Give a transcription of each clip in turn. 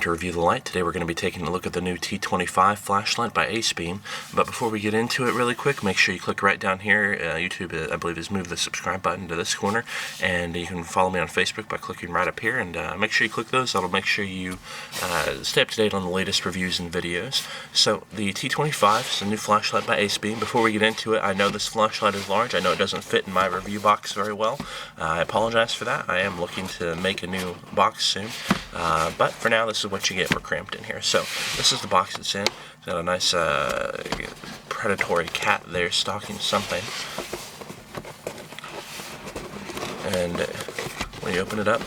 to Review the Light. Today we're going to be taking a look at the new T25 flashlight by Acebeam. But before we get into it really quick, make sure you click right down here. YouTube, I believe, has moved the subscribe button to this corner. And you can follow me on Facebook by clicking right up here. And make sure you click those. That'll make sure you stay up to date on the latest reviews and videos. So the T25 is a new flashlight by Acebeam. Before we get into it, I know this flashlight is large. I know it doesn't fit in my review box very well. I apologize for that. I am looking to make a new box soon. But for now, this is what you get. We're cramped in here. So this is the box it's in. It's got a nice predatory cat there stalking something. And when you open it up,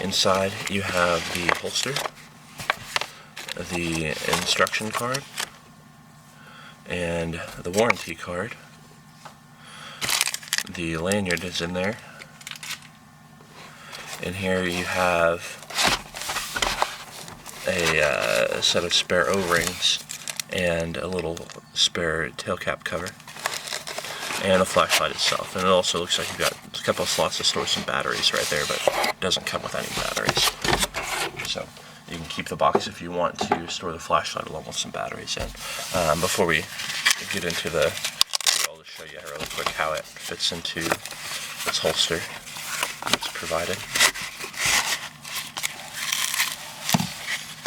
inside you have the holster, the instruction card, and the warranty card. The lanyard is in there. In here you have a set of spare O-rings and a little spare tail cap cover, and the flashlight itself. And it also looks like you've got a couple of slots to store some batteries right there, but it doesn't come with any batteries. So you can keep the box if you want to store the flashlight along with some batteries in. Before we get into the video, I'll just show you really quick how it fits into this holster that's provided.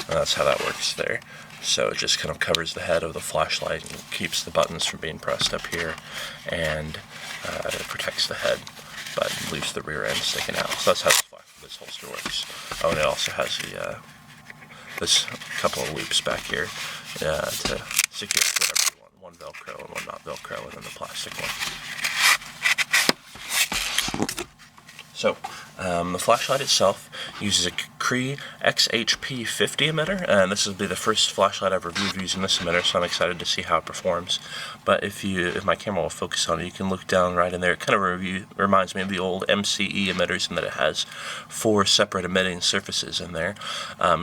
And that's how that works there. So it just kind of covers the head of the flashlight and keeps the buttons from being pressed up here, and it protects the head but leaves the rear end sticking out. So that's how this holster works. Oh, and it also has the this couple of loops back here to secure it to whatever you want. One Velcro and one not Velcro, and then the plastic one. So, the flashlight itself uses a Cree XHP50 emitter, and this will be the first flashlight I've reviewed using this emitter, so I'm excited to see how it performs. But if my camera will focus on it, you can look down right in there. It kind of reminds me of the old MCE emitters in that it has 4 separate emitting surfaces in there.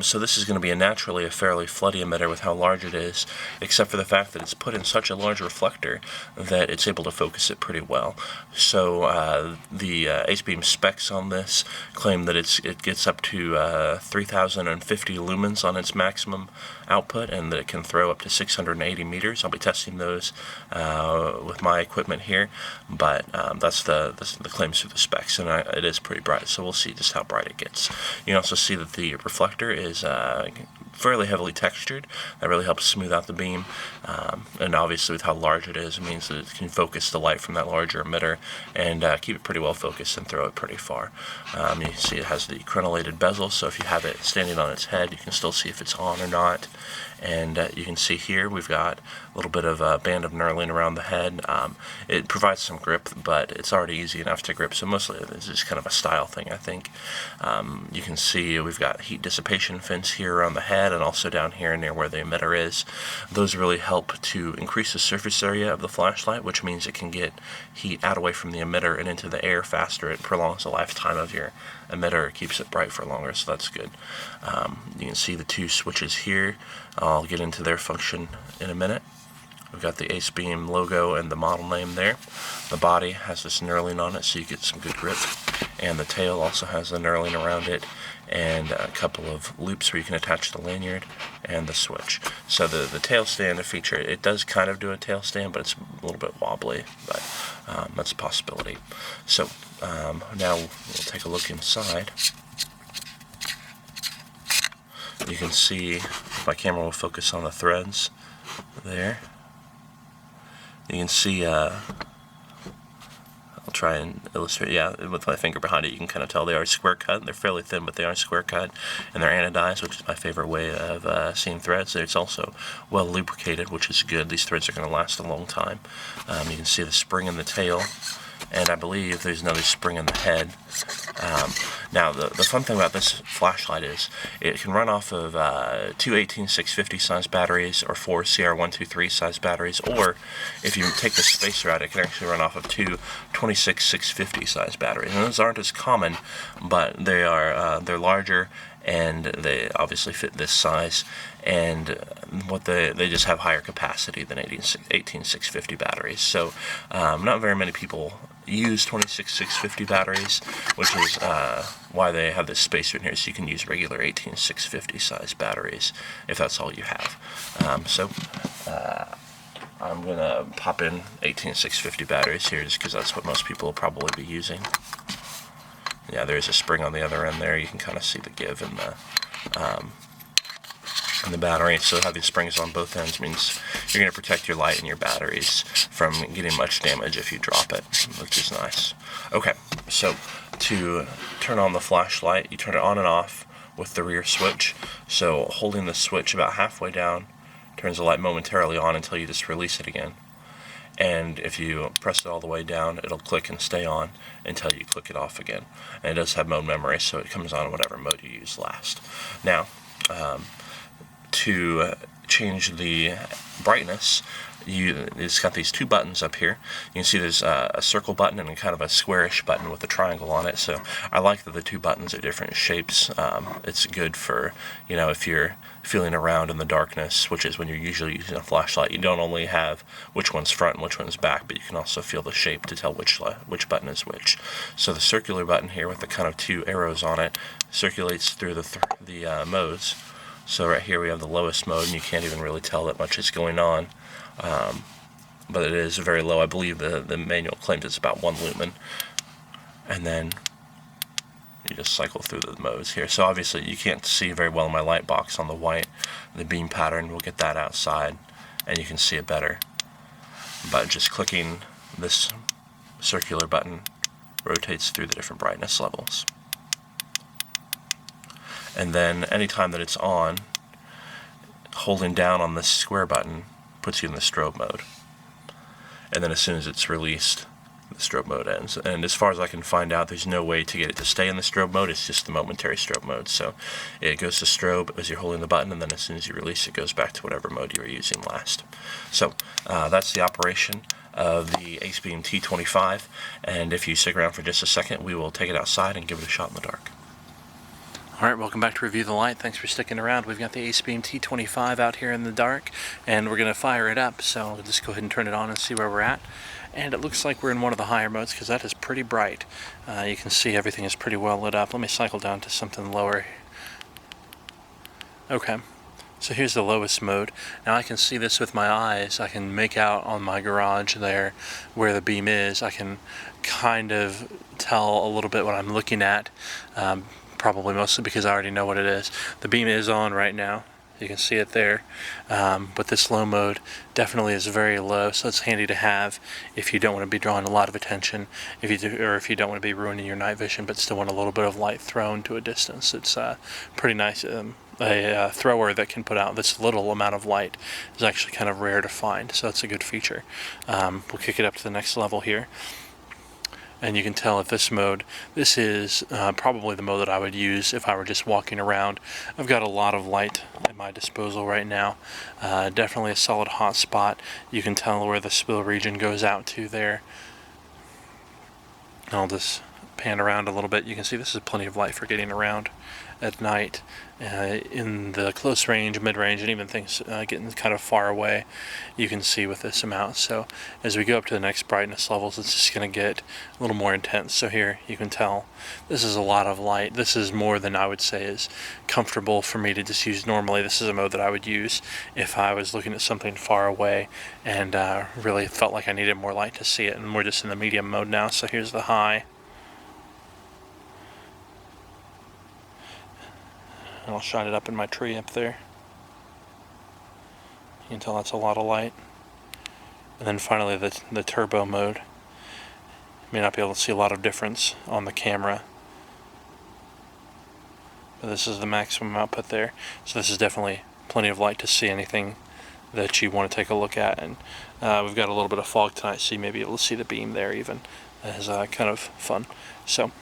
So this is going to be naturally a fairly floody emitter with how large it is, except for the fact that it's put in such a large reflector that it's able to focus it pretty well. So the Acebeam specs on this claim that it gets up to 3,050 lumens on its maximum output, and that it can throw up to 680 meters. I'll be testing those with my equipment here, but that's the claims through the specs, and it is pretty bright, so we'll see just how bright it gets. You can also see that the reflector is fairly heavily textured. That really helps smooth out the beam, and obviously with how large it is, it means that it can focus the light from that larger emitter and keep it pretty well focused and throw it pretty far. You can see it has the crenellated bezel, so if you have it standing on its head, you can still see if it's on or not. And you can see here we've got a little bit of a band of knurling around the head. It provides some grip, but it's already easy enough to grip, so mostly it's just kind of a style thing, I think. You can see we've got heat dissipation fins here around the head, and also down here near where the emitter is. Those really help to increase the surface area of the flashlight, which means it can get heat out away from the emitter and into the air faster. It prolongs the lifetime of your emitter, keeps it bright for longer, so that's good. You can see the 2 switches here. I'll get into their function in a minute. We've got the Acebeam logo and the model name there. The body has this knurling on it, so you get some good grip. And the tail also has the knurling around it, and a couple of loops where you can attach the lanyard and the switch. So the tail stand feature, it does kind of do a tail stand, but it's a little bit wobbly, but that's a possibility. So now we'll take a look inside. You can see, my camera will focus on the threads there. You can see, I'll try and illustrate, yeah, with my finger behind it, you can kind of tell they are square cut. They're fairly thin, but they are square cut, and they're anodized, which is my favorite way of seeing threads. It's also well lubricated, which is good. These threads are going to last a long time. You can see the spring in the tail, and I believe there's another spring in the head. Now, the fun thing about this flashlight is it can run off of 2 18650 size batteries or 4 CR123 size batteries, or if you take the spacer out, it can actually run off of 2 26650 size batteries. And those aren't as common, but they're larger, and they obviously fit this size, and they just have higher capacity than 18650 batteries. So not very many people use 26650 batteries, which is why they have this spacer in here, so you can use regular 18650 size batteries if that's all you have. I'm going to pop in 18650 batteries here just because that's what most people will probably be using. Yeah, there's a spring on the other end there. You can kind of see the give in the battery. So having springs on both ends means you're going to protect your light and your batteries from getting much damage if you drop it, which is nice. Okay, so to turn on the flashlight, you turn it on and off with the rear switch. So holding the switch about halfway down turns the light momentarily on until you just release it again. And if you press it all the way down, it'll click and stay on until you click it off again. And it does have mode memory, so it comes on whatever mode you use last. Now, to change the brightness, it's got these two buttons up here. You can see there's a circle button and kind of a squarish button with a triangle on it. So I like that the two buttons are different shapes. It's good for, if you're feeling around in the darkness, which is when you're usually using a flashlight. You don't only have which one's front and which one's back, but you can also feel the shape to tell which button is which. So the circular button here with the kind of two arrows on it circulates through the modes. So right here we have the lowest mode, and you can't even really tell that much is going on. But it is very low. I believe the manual claims it's about 1 lumen. And then you just cycle through the modes here. So obviously you can't see very well in my light box on the white. The beam pattern, we'll get that outside, and you can see it better. But just clicking this circular button rotates through the different brightness levels. And then anytime that it's on, holding down on this square button puts you in the strobe mode. And then as soon as it's released, the strobe mode ends. And as far as I can find out, there's no way to get it to stay in the strobe mode. It's just the momentary strobe mode. So it goes to strobe as you're holding the button, and then as soon as you release it, goes back to whatever mode you were using last. So that's the operation of the Acebeam T25. And if you stick around for just a second, we will take it outside and give it a shot in the dark. Alright, welcome back to Review the Light. Thanks for sticking around. We've got the Acebeam T25 out here in the dark, and we're going to fire it up. So we'll just go ahead and turn it on and see where we're at. And it looks like we're in one of the higher modes because that is pretty bright. You can see everything is pretty well lit up. Let me cycle down to something lower. Okay, so here's the lowest mode. Now I can see this with my eyes. I can make out on my garage there where the beam is. I can kind of tell a little bit what I'm looking at. Probably mostly because I already know what it is. The beam is on right now. You can see it there. But this low mode definitely is very low, so it's handy to have if you don't want to be drawing a lot of attention, if you don't want to be ruining your night vision, but still want a little bit of light thrown to a distance. It's pretty nice. A thrower that can put out this little amount of light is actually kind of rare to find, so it's a good feature. We'll kick it up to the next level here. And you can tell at this mode, this is probably the mode that I would use if I were just walking around. I've got a lot of light at my disposal right now. Definitely a solid hot spot. You can tell where the spill region goes out to there. I'll just pan around a little bit. You can see this is plenty of light for getting around at night. In the close range, mid-range, and even things getting kind of far away, you can see with this amount. So as we go up to the next brightness levels, it's just going to get a little more intense. So here you can tell this is a lot of light. This is more than I would say is comfortable for me to just use normally. This is a mode that I would use if I was looking at something far away and really felt like I needed more light to see it. And we're just in the medium mode now. So here's the high. And I'll shine it up in my tree up there. You can tell that's a lot of light. And then finally the turbo mode. You may not be able to see a lot of difference on the camera, but this is the maximum output there. So this is definitely plenty of light to see anything that you want to take a look at. And we've got a little bit of fog tonight, so you may be able to see the beam there even. That is kind of fun. So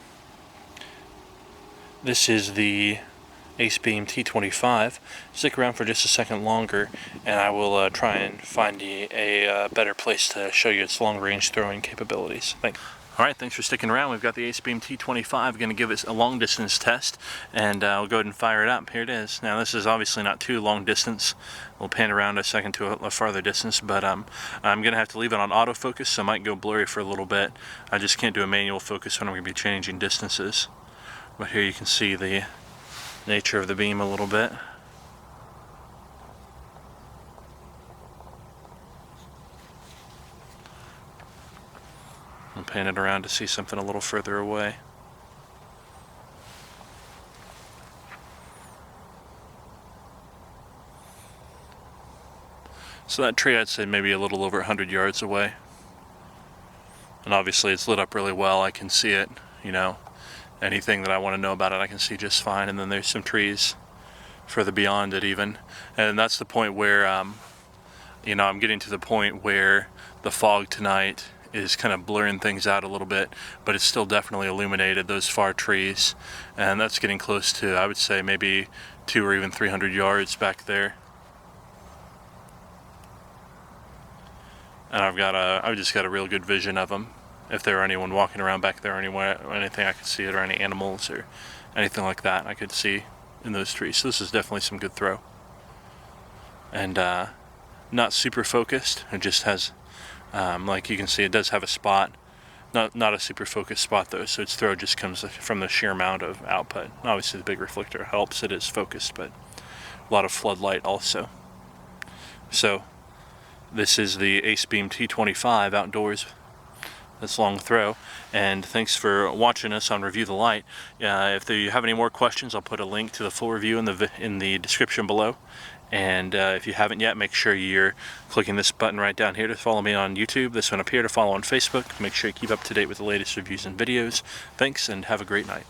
this is the Acebeam T25. Stick around for just a second longer, and I will try and find a better place to show you its long-range throwing capabilities. Thanks. Alright, thanks for sticking around. We've got the Acebeam T25, going to give it a long distance test, and I'll go ahead and fire it up. Here it is. Now this is obviously not too long distance. We'll pan around a second to a farther distance, but I'm going to have to leave it on autofocus, so I might go blurry for a little bit. I just can't do a manual focus when I'm going to be changing distances. But here you can see the nature of the beam a little bit. I'll pan it around to see something a little further away. So that tree, I'd say maybe a little over 100 yards away. And obviously it's lit up really well. I can see it, you know. Anything that I want to know about it, I can see just fine. And then there's some trees further beyond it even. And that's the point where, you know, I'm getting to the point where the fog tonight is kind of blurring things out a little bit, but it's still definitely illuminated those far trees, and that's getting close to, I would say, maybe 200 or even 300 yards back there. And I've just got a real good vision of them. If there were anyone walking around back there anywhere, or anything, I could see it, or any animals or anything like that I could see in those trees. So this is definitely some good throw. And not super focused. It just has, like you can see, it does have a spot. Not a super focused spot though, so its throw just comes from the sheer amount of output. Obviously the big reflector helps, it is focused, but a lot of floodlight also. So this is the Acebeam T25 outdoors. This long throw, and thanks for watching us on Review the Light. If you have any more questions, I'll put a link to the full review in the description below. And if you haven't yet, make sure you're clicking this button right down here to follow me on YouTube, this one up here to follow on Facebook. Make sure you keep up to date with the latest reviews and videos. Thanks, and have a great night.